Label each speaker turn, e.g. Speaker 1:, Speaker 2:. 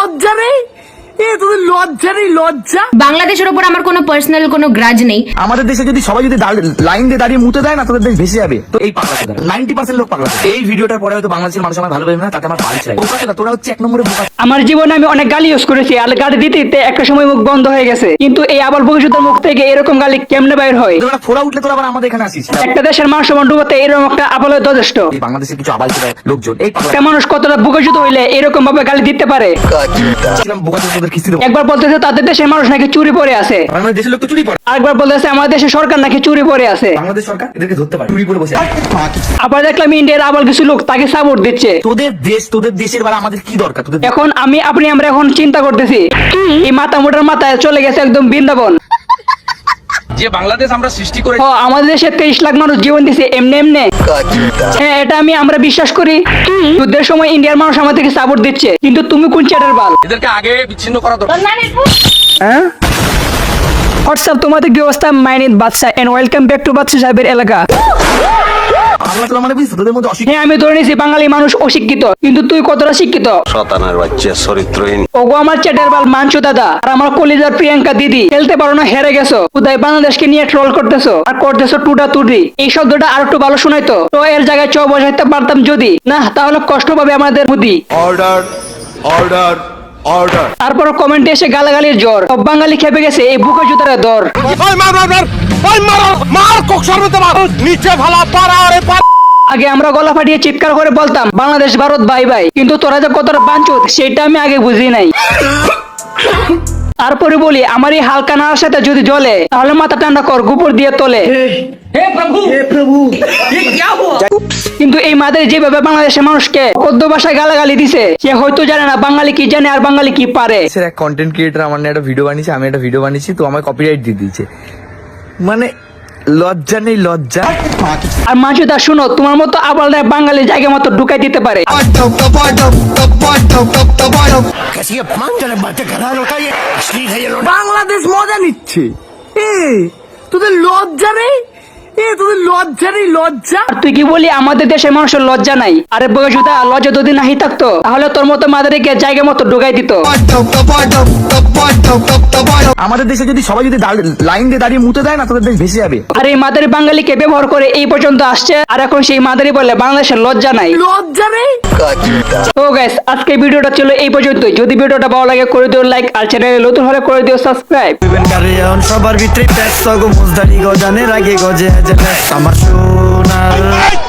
Speaker 1: লজ্জা নেই? তোদের লজ্জা নেই? লজ্জা?
Speaker 2: বাংলাদেশের উপর আমার কোনো পার্সোনাল কোনো গ্রাজ নেই।
Speaker 1: আমাদের দেশে যদি সবাই যদি লাইন দিয়ে দাঁড়িয়ে মুতে দেয় না, তোদের দেশ ভেসে যাবে। তো এই পাগলা 90% লোক পাগলা। এই ভিডিওটার পরে হয়তো বাংলাদেশের মানুষ আমার ভালোবাসবে না, তাতে আমার ভালো চাই। তোরা হচ্ছে এক নম্বরে বোকা।
Speaker 3: আমার জীবনে আমি অনেক গালি ইউজ করেছি, আর গালি দিতে দিতে একটা সময় মুখ বন্ধ হয়ে গেছে, কিন্তু এই আবাল ভবিষ্যতের মুখ থেকে এরকম গালি কেমনে বাইর হয়?
Speaker 1: তোরা ফোড়া উঠলে তোরা আবার আমাদের এখানে আসিস।
Speaker 3: একটা দেশের মান সম্মান ডুবাতে এরকম একটা আবালের যথেষ্ট।
Speaker 1: এই বাংলাদেশের কিছু আবাল লোকজন এই
Speaker 3: একটা মানুষ কতটা ভবিষ্যৎ হইলে এরকম ভাবে গালি দিতে পারে? একবার বলতেছে তাদের দেশের মানুষ নাকি চুরি পরে আছে,
Speaker 1: আমাদের দেশের লোক তো চুরি করে।
Speaker 3: আরেকবার বলতেছে আমাদের দেশের সরকার নাকি চুরি পরে আছে।
Speaker 1: বাংলাদেশ সরকার এদেরকে ধরতে পারে, চুরি করে বসে।
Speaker 3: আবার দেখলাম ইন্ডিয়ার আবার কিছু লোক তাকে সাপোর্ট দিচ্ছে।
Speaker 1: তোদের দেশের বেলা আমাদের কি দরকার?
Speaker 3: এখন আমরা এখন চিন্তা করতেছি এই মাথা মোটার মাথায় চলে গেছে একদম বৃন্দাবন।
Speaker 1: যে বাংলাদেশ আমরা সৃষ্টি করে
Speaker 3: আমাদের দেশে 23 লাখ মানুষ জীবন দিছে এমনি এমনি। হ্যাঁ, এটা আমরা বিশ্বাস করি। যুদ্ধের সময় ইন্ডিয়ার মানুষ আমাদেরকে সাপোর্ট দিচ্ছে, কিন্তু তুমি কোন চ্যাটার বাল?
Speaker 1: এদেরকে আগে বিচ্ছিন্ন করা দরকার।
Speaker 3: হ্যাঁ, হোয়াটসঅ্যাপ তোমাদের কি অবস্থা? My name Badsha and welcome back to Badsha সাহেবের এলাকা। হ্যাঁ, আমি ধরে নিয়েছি বাঙালি মানুষ অশিক্ষিত, কিন্তু তুই কতটা শিক্ষিত?
Speaker 4: শতানার বাচ্চা চরিত্রহীন।
Speaker 3: ওগো আমার চ্যাটার বাল মাঞ্চু দাদা আর আমার কলিজার প্রিয়াঙ্কা দিদি, খেলতে পারো না, হেরে গেছো। উদয় বাংলাদেশকে নিয়ে ট্রোল করতেছো আর করতেছো টুটা টুটি। এই শব্দটা আর একটু ভালো শোনাইতো তো, এর জায়গায় চ বসাইতে পারতাম যদি না, তাহলে কষ্ট পাবে আমাদের বুদ্ধি।
Speaker 4: Order order order.
Speaker 3: তারপর কমেন্টে এসে গালাগালির জ্বর, সব বাঙালি খেপে গেছে এই বুকা জুতার দর। আগে আমরা গলা ফাটিয়ে চিৎকার করে বলতাম বাংলাদেশ ভারত বাই বাই, কিন্তু তোরা যে কতটা বাঞ্চুত সেটা আমি আগে বুঝি নাই। তারপরে বলি আমার এই হালকা নাড়ার সাথে যদি জ্বলে তাহলে মাথা ঠান্ডা কর, গোপর দিয়ে তোলে। কিন্তু এই মাদের যেভাবে বাংলাদেশের মানুষকে কদ্দ ভাষায় গালাগালি দিছে, সে হয়তো জানে না বাঙালি কি জানে আর বাঙালি কি পারে।
Speaker 1: এক কন্টেন্ট ক্রিয়েটর আমার একটা ভিডিও বানিয়েছে, আমি একটা ভিডিও বানিয়েছি, তো আমার কপিরাইট দিয়ে দিয়েছে। মানে লজ্জা নেই? লজ্জা?
Speaker 3: আর মাঞ্চুদা শুনো, তোমার মতো আবার বাঙালি জায়গা মতো ঢুকাই দিতে পারে।
Speaker 1: বাংলাদেশ মজা নিচ্ছে। তোদের লজ্জা নেই? তোদের লজ্জা নেই? লজ্জা?
Speaker 3: আর তুই কি বলি আমাদের দেশের মানুষের লজ্জা নাই? আরে বয়সুদা, লজ্জা যদি নাহি থাকতো তাহলে তোর মতো মাদারিকে জায়গা মতো ঢুকাই দিত।
Speaker 1: আমাদের দেশে যদি সবাই যদি লাইন দিয়ে দাঁড়িয়ে মুতে দেয় না, তোদের দেশ ভেসে যাবে।
Speaker 3: আর এই মাদারি বাঙালিকে ব্যবহার করে এই পর্যন্ত আসছে, আর এখন সেই মাদারি বলে বাংলাদেশের লজ্জা নাই।
Speaker 1: লজ্জা নেই?
Speaker 3: তো গাইস, আজকে ভিডিওটা ছিল এই পর্যন্তই। যদি ভিডিওটা ভালো লাগে করে দিও লাইক, আর চ্যানেলে নতুন হলে করে দিও সাবস্ক্রাইব।
Speaker 5: সবার ভিতরে আমার সোনার